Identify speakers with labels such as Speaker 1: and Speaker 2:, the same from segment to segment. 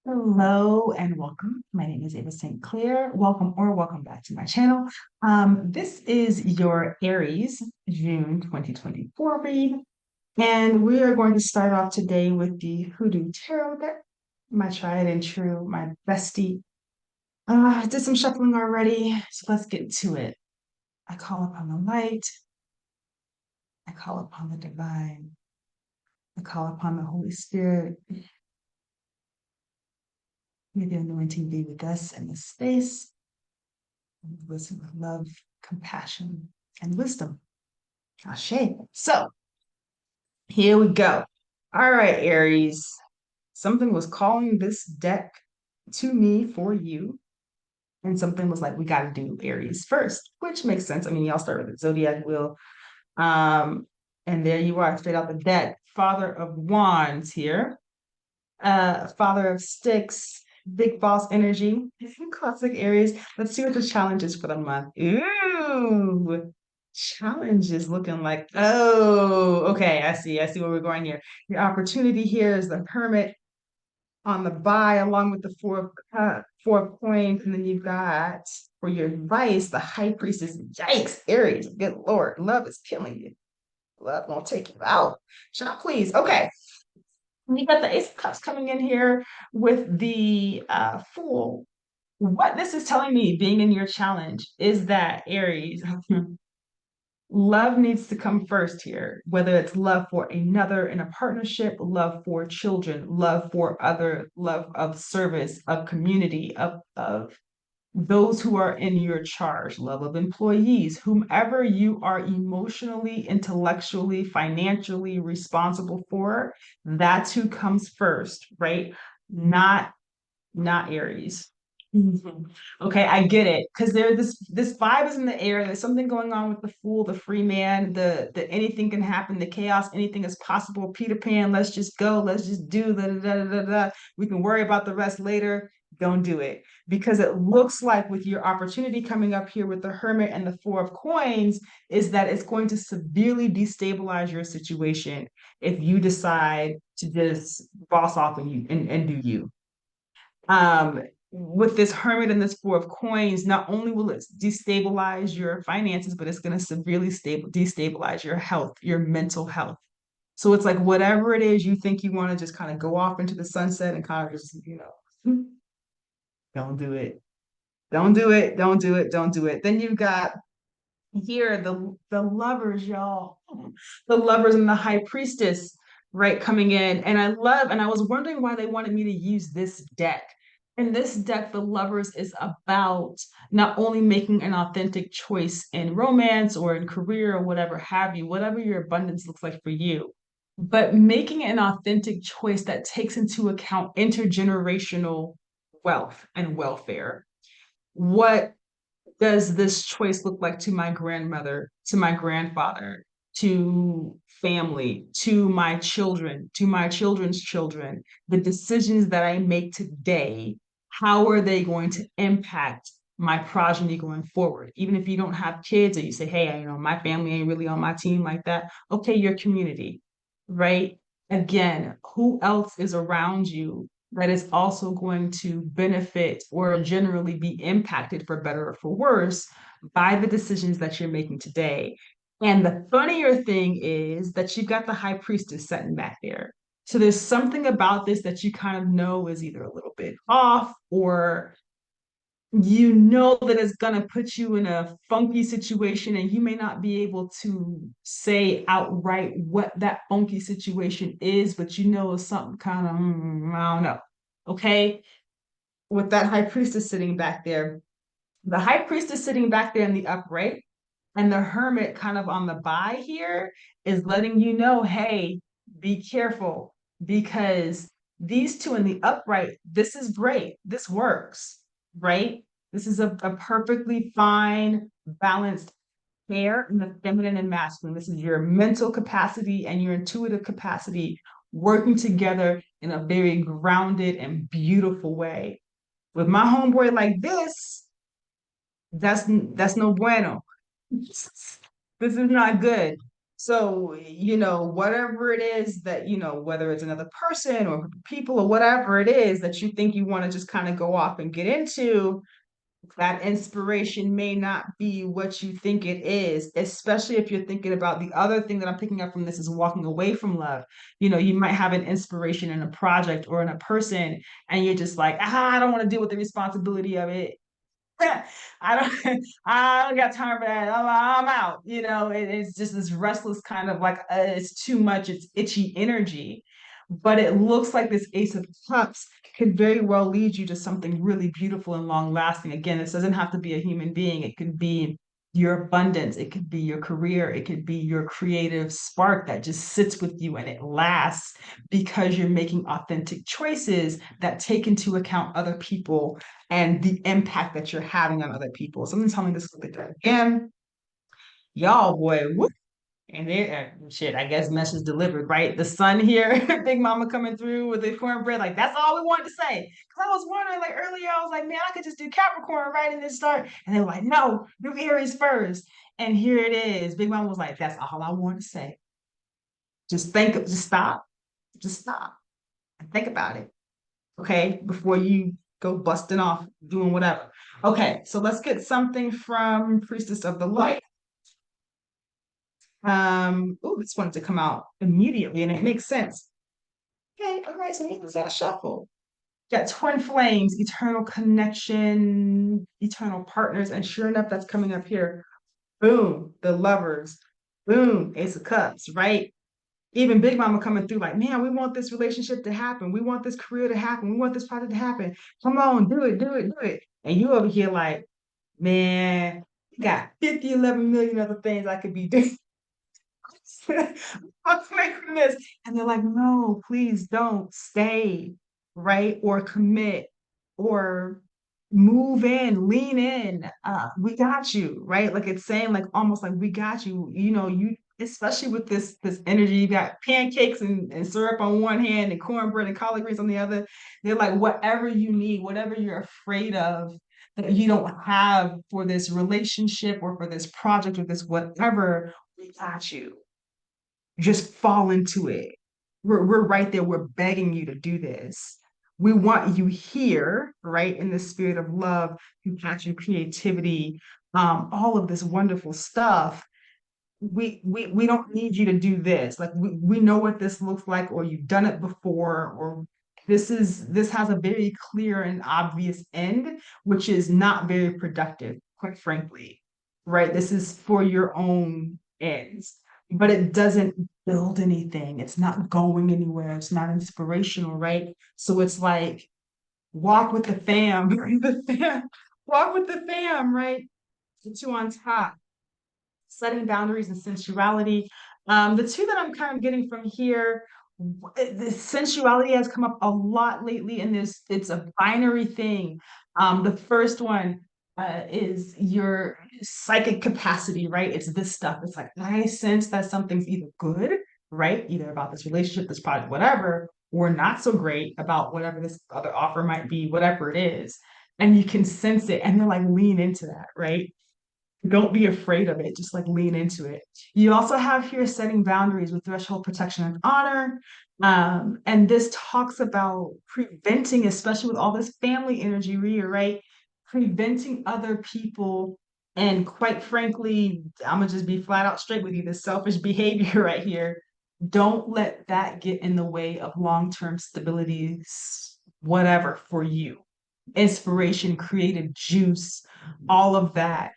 Speaker 1: Hello and welcome. My name is Ava St. Clair. Welcome back to my channel. This is your Aries June 2024 read, and we are going to start off today with the Hoodoo Tarot deck, my tried and true, my bestie. I did some shuffling already, so let's get to it. I call upon the light. I call upon the divine. I call upon the Holy Spirit. May the anointing be with us in this space. Listen with love, compassion, and wisdom. Ashe. So here we go. All right, Aries. Something was calling this deck to me for you. And something was like, we got to do Aries first, which makes sense. I mean, y'all start with the zodiac wheel. And there you are, straight out the deck. Father of Wands here. Father of Sticks, big boss energy, classic Aries. Let's see what the challenge is for the month. Ooh, challenge is looking like, oh, okay, I see where we're going here. Your opportunity here is the Hermit on the buy, along with the four of coins, and then you've got for your advice, the High Priestess. Yikes, Aries, good Lord, love is killing you. Love gonna take you out. Shall please. Okay. You got the Ace of Cups coming in here with the Fool. What this is telling me, being in your challenge, is that Aries, love needs to come first here, whether it's love for another in a partnership, love for children, love for other, love of service, of community, of those who are in your charge, love of employees, whomever you are emotionally, intellectually, financially responsible for, that's who comes first, right? Not not Aries. Mhm. Okay, I get it. Because this vibe is in the air. There's something going on with the fool, the free man, the anything can happen, the chaos, anything is possible. Peter Pan, let's just go, let's just do da. We can worry about the rest later. Don't do it. Because it looks like with your opportunity coming up here with the Hermit and the Four of Coins, is that it's going to severely destabilize your situation if you decide to just boss off and do you. With this Hermit and this Four of Coins, not only will it destabilize your finances, but it's going to severely destabilize your health, your mental health. So it's like whatever it is you think you want to just kind of go off into the sunset and kind of just, don't do it. Don't do it. Don't do it. Don't do it. Then you've got here the lovers, y'all. The lovers and the high priestess, right, coming in. And I was wondering why they wanted me to use this deck. In this deck, the lovers is about not only making an authentic choice in romance or in career or whatever have you, whatever your abundance looks like for you, but making an authentic choice that takes into account intergenerational wealth and welfare. What does this choice look like to my grandmother, to my grandfather, to family, to my children, to my children's children? The decisions that I make today, how are they going to impact my progeny going forward? Even if you don't have kids or you say, hey, my family ain't really on my team like that. Okay, your community, right? Again, who else is around you that is also going to benefit or generally be impacted for better or for worse by the decisions that you're making today. And the funnier thing is that you've got the high priestess sitting back there. So there's something about this that you kind of know is either a little bit off or you know that it's going to put you in a funky situation and you may not be able to say outright what that funky situation is, but you know it's something kind of, I don't know. Okay. With that high priestess sitting back there, the high priestess sitting back there in the upright and the hermit kind of on the by here is letting you know, hey, be careful because these two in the upright, this is great. This works, right? This is a perfectly fine, balanced pair in the feminine and masculine. This is your mental capacity and your intuitive capacity working together in a very grounded and beautiful way. With my homeboy like this, that's no bueno. This is not good. So, whatever it is that, whether it's another person or people or whatever it is that you think you want to just kind of go off and get into, that inspiration may not be what you think it is, especially if you're thinking about the other thing that I'm picking up from this is walking away from love. You might have an inspiration in a project or in a person, and you're just like, I don't want to deal with the responsibility of it. I don't got time for that. I'm out. It's just this restless kind of like it's too much. It's itchy energy. But it looks like this Ace of Cups could very well lead you to something really beautiful and long lasting. Again, this doesn't have to be a human being. It could be your abundance. It could be your career. It could be your creative spark that just sits with you and it lasts because you're making authentic choices that take into account other people and the impact that you're having on other people. Something telling me this is like again, y'all, boy, whoop. And then shit, I guess message delivered, right? The sun here, Big Mama coming through with the cornbread, like that's all we wanted to say. Because I was wondering, like earlier, I was like, man, I could just do Capricorn right in this start, and they were like, no, do Aries first. And here it is. Big Mama was like, that's all I want to say. Just stop, and think about it, okay, before you go busting off doing whatever. Okay, so let's get something from Priestess of the Light. Oh, this wanted to come out immediately, and it makes sense. Okay, all right, so here's that shuffle. Got twin flames, eternal connection, eternal partners, and sure enough, that's coming up here. Boom, the lovers. Boom, Ace of Cups, right? Even Big Mama coming through, like, man, we want this relationship to happen. We want this career to happen. We want this project to happen. Come on, do it, do it, do it. And you over here like, man, you got 50, 11 million other things I could be doing. What's making this? And they're like, no, please don't stay, right? Or commit or move in, lean in. We got you, right? Like it's saying, like almost like we got you. You especially with this energy, you got pancakes and syrup on one hand and cornbread and collard greens on the other. They're like, whatever you need, whatever you're afraid of that you don't have for this relationship or for this project or this whatever, we got you, just fall into it. We're right there. We're begging you to do this. We want you here, right? In the spirit of love, compassion, creativity, all of this wonderful stuff. We don't need you to do this. Like we know what this looks like, or you've done it before, or this has a very clear and obvious end, which is not very productive, quite frankly. Right? This is for your own ends, but it doesn't build anything. It's not going anywhere. It's not inspirational, right? So it's like walk with the fam, the fam, walk with the fam, right? The two on top, setting boundaries and sensuality. The two that I'm kind of getting from here, the sensuality has come up a lot lately in this. It's a binary thing. The first one is your psychic capacity, right? It's this stuff. It's like I sense that something's either good, right? Either about this relationship, this project, whatever, or not so great about whatever this other offer might be, whatever it is. And you can sense it and then like lean into that, right? Don't be afraid of it. Just like lean into it. You also have here setting boundaries with threshold protection and honor. And this talks about preventing, especially with all this family energy here, right? Preventing other people. And quite frankly, I'm gonna just be flat out straight with you, this selfish behavior right here. Don't let that get in the way of long-term stability, whatever for you. Inspiration, creative juice, all of that.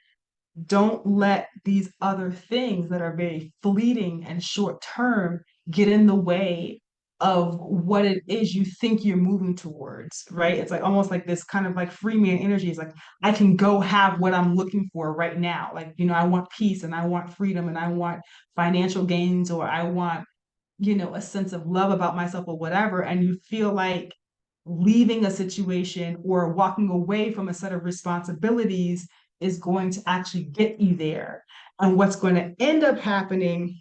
Speaker 1: Don't let these other things that are very fleeting and short term get in the way of what it is you think you're moving towards, right? It's like almost like this kind of like free man energy. It's like I can go have what I'm looking for right now. Like, I want peace and I want freedom and I want financial gains, or I want, a sense of love about myself or whatever. And you feel like leaving a situation or walking away from a set of responsibilities is going to actually get you there. And what's going to end up happening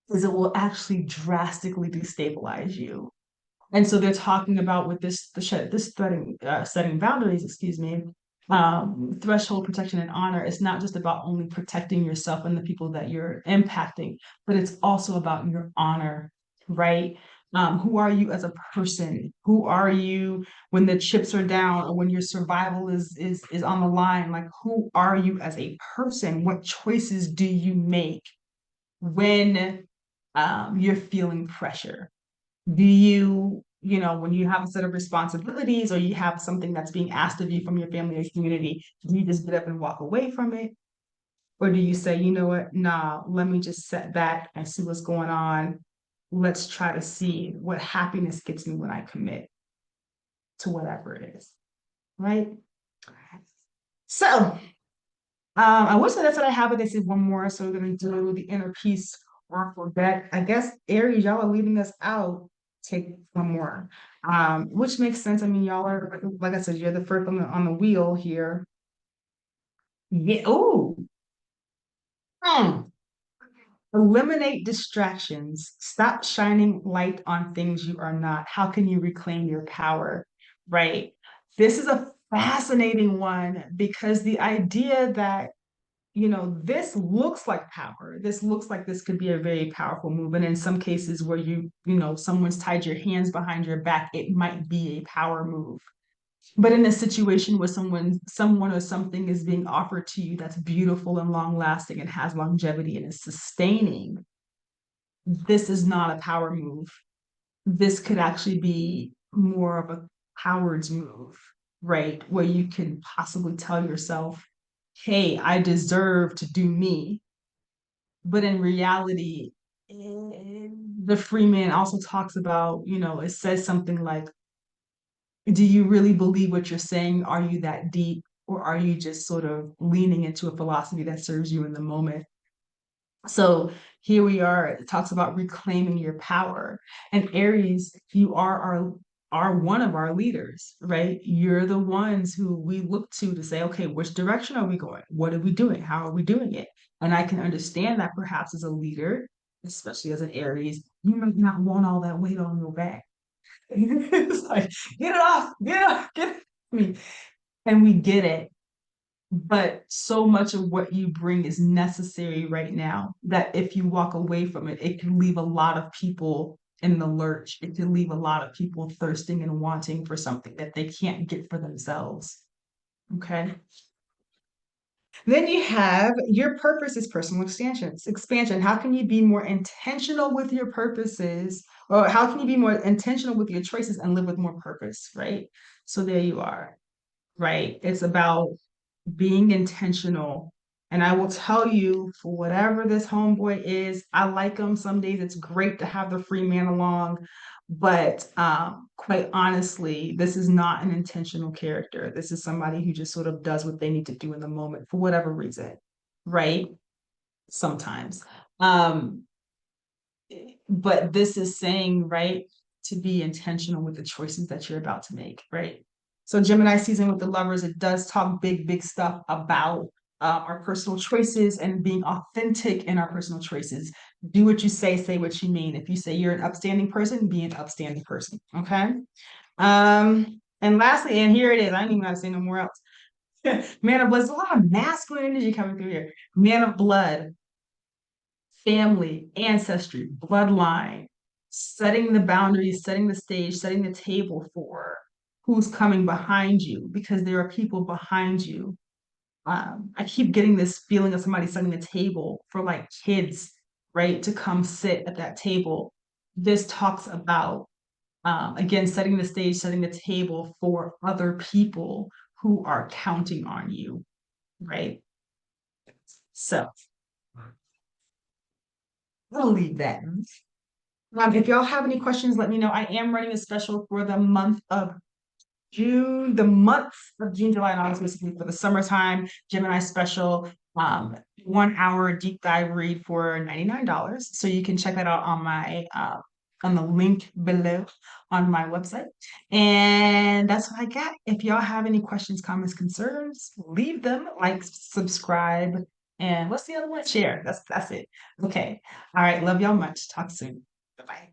Speaker 1: is it will actually drastically destabilize you. And so they're talking about with this setting boundaries, excuse me, threshold, protection, and honor, it's not just about only protecting yourself and the people that you're impacting, but it's also about your honor, right? Who are you as a person? Who are you when the chips are down or when your survival is on the line? Like, who are you as a person? What choices do you make when you're feeling pressure? Do you, when you have a set of responsibilities or you have something that's being asked of you from your family or community, do you just get up and walk away from it? Or do you say, you know what, nah, let me just set back and see what's going on. Let's try to see what happiness gets me when I commit to whatever it is, right? So I wish that that's what I have, but they said one more, so we're gonna do the inner peace oracle deck. I guess Aries, y'all are leaving us out. Take one more, which makes sense. I mean, y'all are like I said, you're the first on the wheel here. Yeah. Oh. Eliminate distractions. Stop shining light on things you are not. How can you reclaim your power? Right. This is a fascinating one because the idea that this looks like power. This looks like this could be a very powerful move. And in some cases where someone's tied your hands behind your back, it might be a power move. But in a situation where someone or something is being offered to you that's beautiful and long lasting and has longevity and is sustaining, this is not a power move. This could actually be more of a coward's move, right? Where you can possibly tell yourself, hey, I deserve to do me. But in reality, the free man also talks about, it says something like, do you really believe what you're saying? Are you that deep? Or are you just sort of leaning into a philosophy that serves you in the moment? So here we are. It talks about reclaiming your power. And Aries, you are one of our leaders, right? You're the ones who we look to say, okay, which direction are we going? What are we doing? How are we doing it? And I can understand that perhaps as a leader, especially as an Aries, you might not want all that weight on your back. It's like, get it off, get it off, get it. I mean, and we get it. But so much of what you bring is necessary right now that if you walk away from it, it can leave a lot of people in the lurch. It can leave a lot of people thirsting and wanting for something that they can't get for themselves. Okay. Then you have your purpose is personal expansion. Expansion. How can you be more intentional with your purposes? Or how can you be more intentional with your choices and live with more purpose? Right. So there you are. Right. It's about being intentional. And I will tell you, for whatever this homeboy is, I like him. Some days it's great to have the free man along. But quite honestly, this is not an intentional character. This is somebody who just sort of does what they need to do in the moment for whatever reason, right? Sometimes. Um, but this is saying, right, to be intentional with the choices that you're about to make, right? So Gemini season with the lovers, it does talk big, big stuff about our personal choices and being authentic in our personal choices. Do what you say what you mean. If you say you're an upstanding person, be an upstanding person. Okay. And lastly, and here it is. I don't even have to say no more else. Man of blood. There's a lot of masculine energy coming through here. Man of blood, family, ancestry, bloodline, setting the boundaries, setting the stage, setting the table for who's coming behind you because there are people behind you. I keep getting this feeling of somebody setting the table for like kids, right, to come sit at that table. This talks about, again, setting the stage, setting the table for other people who are counting on you, right? So we'll leave that. If y'all have any questions, let me know. I am running a special for the month of June, July, and August, basically for the summertime Gemini special. 1 hour deep dive read for $99. So you can check that out on my on the link below on my website. And that's what I got. If y'all have any questions, comments, concerns, leave them, like, subscribe, and what's the other one? Share. That's it. Okay. All right. Love y'all much. Talk soon. Bye-bye.